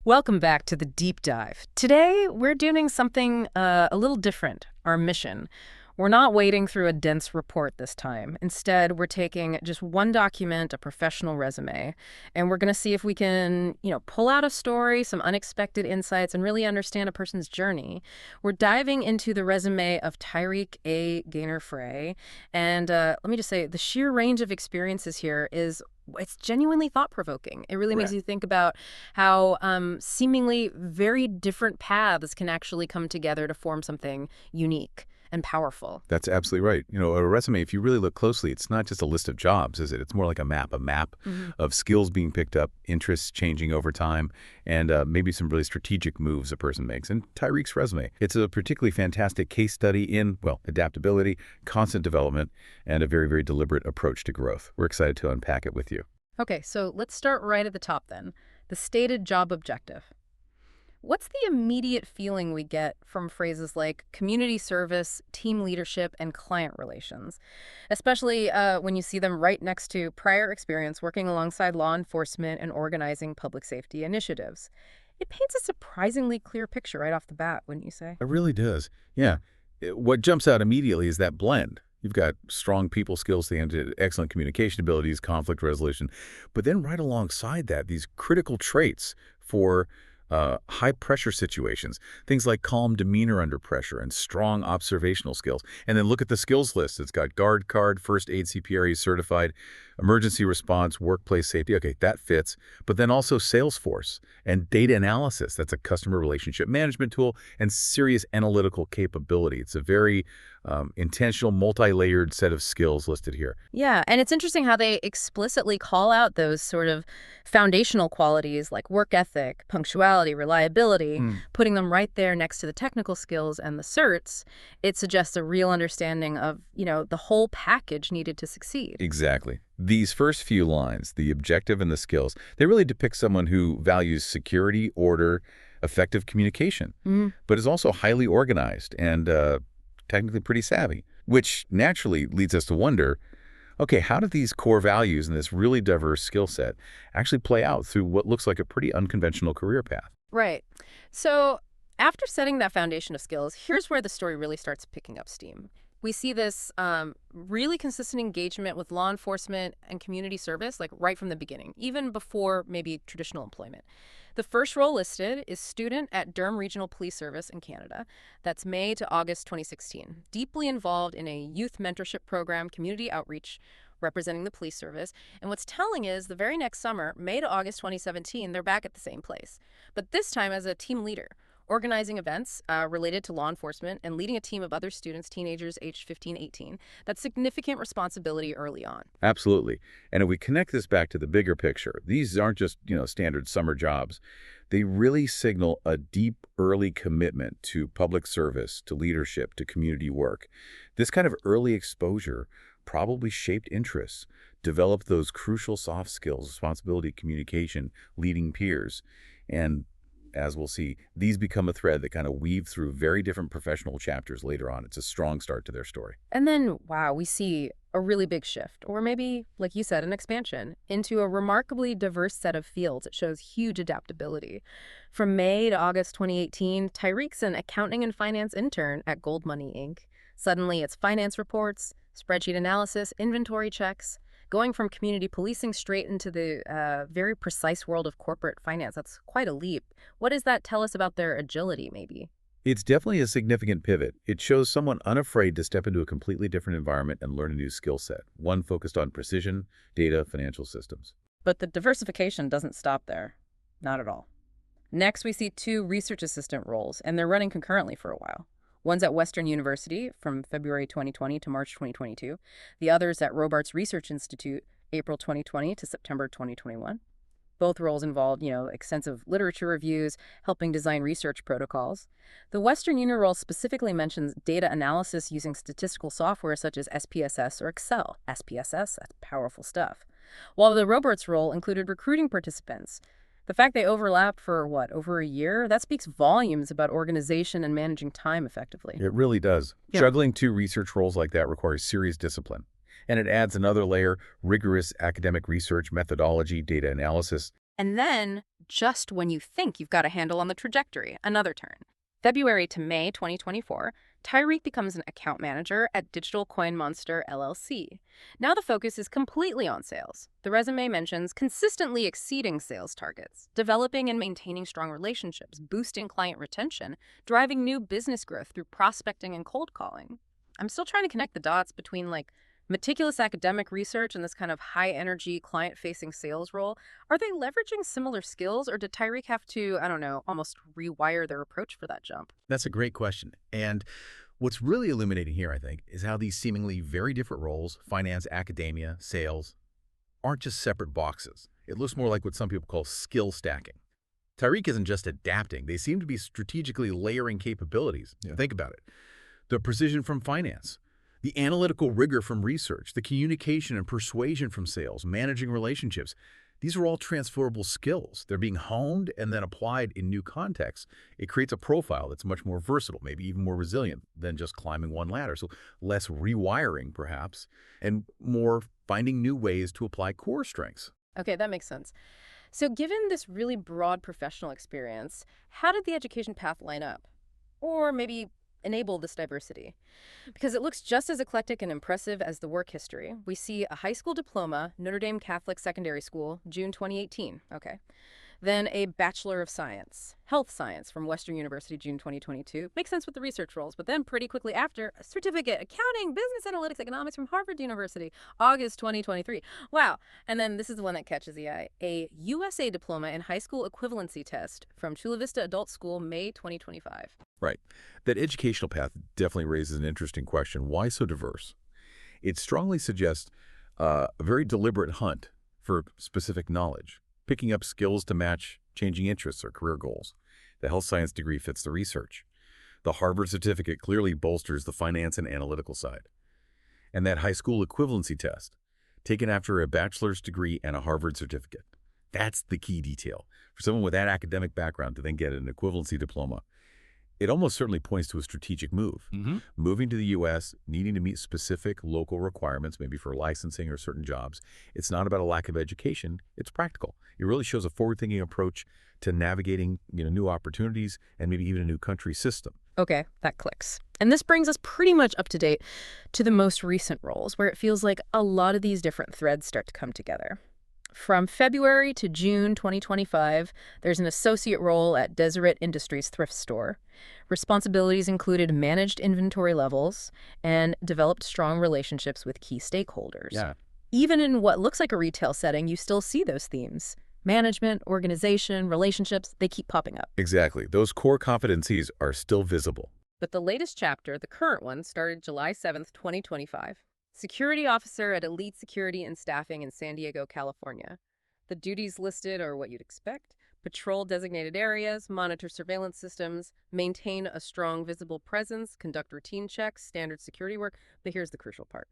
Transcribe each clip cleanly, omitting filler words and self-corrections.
Welcome back to the deep dive. Today, we're doing something a little different, our mission. We're not wading through a dense report this time. Instead, we're taking just one document, a professional resume, and we're going to see if we can, pull out a story, some unexpected insights, and really understand a person's journey. We're diving into the resume of Tyreek A. Gaynor-Fray, and let me just say, the sheer range of experiences here it's genuinely thought-provoking. It really makes Right. you think about how seemingly very different paths can actually come together to form something unique and powerful. That's absolutely right. A resume, if you really look closely, it's not just a list of jobs, is it? It's more like a map Hmm. of skills being picked up, interests changing over time, and maybe some really strategic moves a person makes. And Tyreek's resume, it's a particularly fantastic case study in, well, adaptability, constant development, and a very, very deliberate approach to growth. We're excited to unpack it with you. Okay, so let's start right at the top then. The stated job objective. What's the immediate feeling we get from phrases like community service, team leadership, and client relations, especially when you see them right next to prior experience working alongside law enforcement and organizing public safety initiatives? It paints a surprisingly clear picture right off the bat, wouldn't you say? It really does. Yeah. What jumps out immediately is that blend. You've got strong people skills, the excellent communication abilities, conflict resolution, but then right alongside that, these critical traits for high-pressure situations, things like calm demeanor under pressure and strong observational skills. And then look at the skills list. It's got guard card, first aid CPRE certified, emergency response, workplace safety. Okay, that fits. But then also Salesforce and data analysis. That's a customer relationship management tool and serious analytical capability. It's a very intentional, multi-layered set of skills listed here. Yeah, and it's interesting how they explicitly call out those sort of foundational qualities like work ethic, punctuality, reliability, putting them right there next to the technical skills and the certs. It suggests a real understanding of, the whole package needed to succeed. Exactly. These first few lines, the objective and the skills, they really depict someone who values security, order, effective communication, but is also highly organized and technically pretty savvy, which naturally leads us to wonder, okay, how do these core values and this really diverse skill set actually play out through what looks like a pretty unconventional career path? Right. So after setting that foundation of skills, here's where the story really starts picking up steam. We see this really consistent engagement with law enforcement and community service, like right from the beginning, even before maybe traditional employment. The first role listed is student at Durham Regional Police Service in Canada. That's May to August 2016. Deeply involved in a youth mentorship program, community outreach, representing the police service. And what's telling is the very next summer, May to August 2017, they're back at the same place. But this time as a team leader, organizing events related to law enforcement and leading a team of other students, teenagers aged 15, 18. That's significant responsibility early on. Absolutely. And if we connect this back to the bigger picture, these aren't just, standard summer jobs. They really signal a deep early commitment to public service, to leadership, to community work. This kind of early exposure probably shaped interests, developed those crucial soft skills, responsibility, communication, leading peers. And as we'll see, these become a thread that kind of weave through very different professional chapters later on. It's a strong start to their story. And then, wow, we see a really big shift, or maybe, like you said, an expansion into a remarkably diverse set of fields. It shows huge adaptability. From May to August 2018, Tyreek's an accounting and finance intern at Gold Money Inc. Suddenly, it's finance reports, spreadsheet analysis, inventory checks, going from community policing straight into the very precise world of corporate finance. That's quite a leap. What does that tell us about their agility, maybe? It's definitely a significant pivot. It shows someone unafraid to step into a completely different environment and learn a new skill set, one focused on precision, data, financial systems. But the diversification doesn't stop there. Not at all. Next, we see two research assistant roles, and they're running concurrently for a while. One's at Western University from February 2020 to March 2022. The other's at Robarts Research Institute, April 2020 to September 2021. Both roles involved, extensive literature reviews, helping design research protocols. The Western Uni role specifically mentions data analysis using statistical software such as SPSS or Excel. SPSS, that's powerful stuff. While the Robarts role included recruiting participants. The fact they overlapped for, over a year, that speaks volumes about organization and managing time effectively. It really does. Yeah. Juggling two research roles like that requires serious discipline. And it adds another layer, rigorous academic research, methodology, data analysis. And then, just when you think you've got a handle on the trajectory, another turn. February to May 2024, Tyreek becomes an account manager at Digital Coin Monster LLC. Now the focus is completely on sales. The resume mentions consistently exceeding sales targets, developing and maintaining strong relationships, boosting client retention, driving new business growth through prospecting and cold calling. I'm still trying to connect the dots between meticulous academic research and this kind of high energy client facing sales role. Are they leveraging similar skills, or did Tyreek have to, I don't know, almost rewire their approach for that jump? That's a great question. And what's really illuminating here, I think, is how these seemingly very different roles, finance, academia, sales, aren't just separate boxes. It looks more like what some people call skill stacking. Tyreek isn't just adapting. They seem to be strategically layering capabilities. Yeah. Think about it. The precision from finance, the analytical rigor from research, the communication and persuasion from sales, managing relationships. These are all transferable skills. They're being honed and then applied in new contexts. It creates a profile that's much more versatile, maybe even more resilient than just climbing one ladder. So less rewiring, perhaps, and more finding new ways to apply core strengths. Okay, that makes sense. So given this really broad professional experience, how did the education path line up? Or maybe enable this diversity? Because it looks just as eclectic and impressive as the work history. We see a high school diploma, Notre Dame Catholic Secondary School, June 2018. Okay. Then a Bachelor of Science, Health Science from Western University, June 2022. Makes sense with the research roles. But then pretty quickly after, a certificate, Accounting, Business Analytics, Economics from Harvard University, August 2023. Wow. And then this is the one that catches the eye. A USA Diploma in High School Equivalency Test from Chula Vista Adult School, May 2025. Right. That educational path definitely raises an interesting question. Why so diverse? It strongly suggests a very deliberate hunt for specific knowledge, picking up skills to match changing interests or career goals. The health science degree fits the research. The Harvard certificate clearly bolsters the finance and analytical side. And that high school equivalency test, taken after a bachelor's degree and a Harvard certificate. That's the key detail. For someone with that academic background to then get an equivalency diploma, it almost certainly points to a strategic move. Moving to the U.S., needing to meet specific local requirements, maybe for licensing or certain jobs. It's not about a lack of education. It's practical. It really shows a forward-thinking approach to navigating new opportunities and maybe even a new country system. Okay, that clicks. And this brings us pretty much up to date to the most recent roles, where it feels like a lot of these different threads start to come together. From February to June 2025, there's an associate role at Deseret Industries thrift store. Responsibilities included managed inventory levels and developed strong relationships with key stakeholders. Yeah. Even in what looks like a retail setting, you still see those themes. Management, organization, relationships, they keep popping up. Exactly. Those core competencies are still visible. But the latest chapter, the current one, started July 7th, 2025. Security officer at Elite Security and Staffing in San Diego, California. The duties listed are what you'd expect. Patrol designated areas, monitor surveillance systems, maintain a strong visible presence, conduct routine checks, standard security work. But here's the crucial part.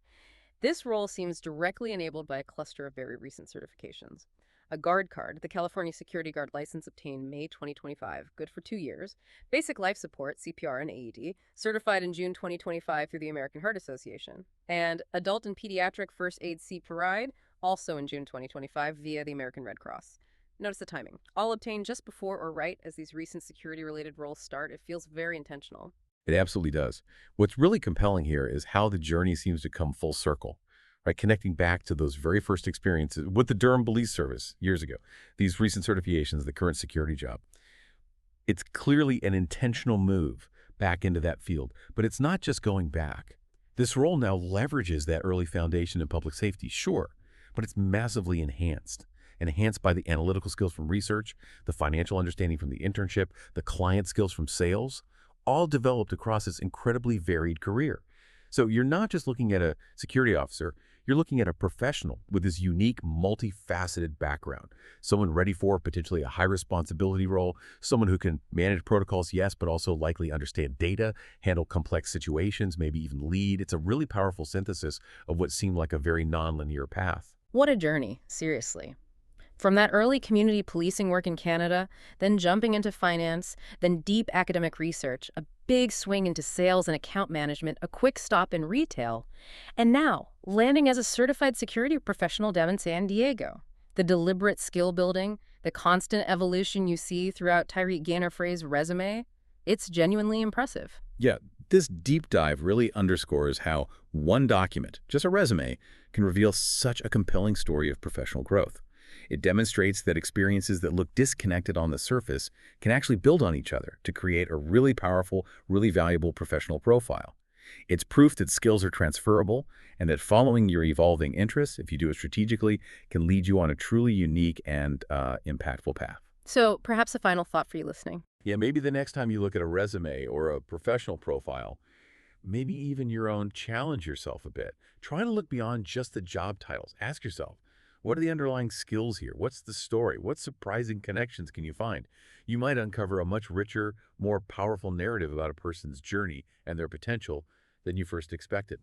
This role seems directly enabled by a cluster of very recent certifications. A guard card, the California Security Guard license obtained May 2025, good for 2 years. Basic life support, CPR and AED, certified in June 2025 through the American Heart Association. And adult and pediatric first aid CPRIDE, also in June 2025 via the American Red Cross. Notice the timing. All obtained just before or right as these recent security-related roles start. It feels very intentional. It absolutely does. What's really compelling here is how the journey seems to come full circle. Right, connecting back to those very first experiences with the Durham Police Service years ago, these recent certifications, the current security job. It's clearly an intentional move back into that field, but it's not just going back. This role now leverages that early foundation in public safety, sure, but it's massively enhanced by the analytical skills from research, the financial understanding from the internship, the client skills from sales, all developed across this incredibly varied career. So you're not just looking at a security officer, you're looking at a professional with this unique, multifaceted background. Someone ready for potentially a high responsibility role, someone who can manage protocols, yes, but also likely understand data, handle complex situations, maybe even lead. It's a really powerful synthesis of what seemed like a very nonlinear path. What a journey, seriously. From that early community policing work in Canada, then jumping into finance, then deep academic research, a big swing into sales and account management, a quick stop in retail, and now landing as a certified security professional down in San Diego. The deliberate skill building, The constant evolution you see throughout Tyreek Gaynor-Fray's resume, it's genuinely impressive. Yeah, this deep dive really underscores how one document, just a resume, can reveal such a compelling story of professional growth. It demonstrates that experiences that look disconnected on the surface can actually build on each other to create a really powerful, really valuable professional profile. It's proof that skills are transferable and that following your evolving interests, if you do it strategically, can lead you on a truly unique and impactful path. So perhaps a final thought for you listening. Yeah, maybe the next time you look at a resume or a professional profile, maybe even your own, challenge yourself a bit. Try to look beyond just the job titles. Ask yourself, what are the underlying skills here? What's the story? What surprising connections can you find? You might uncover a much richer, more powerful narrative about a person's journey and their potential than you first expected.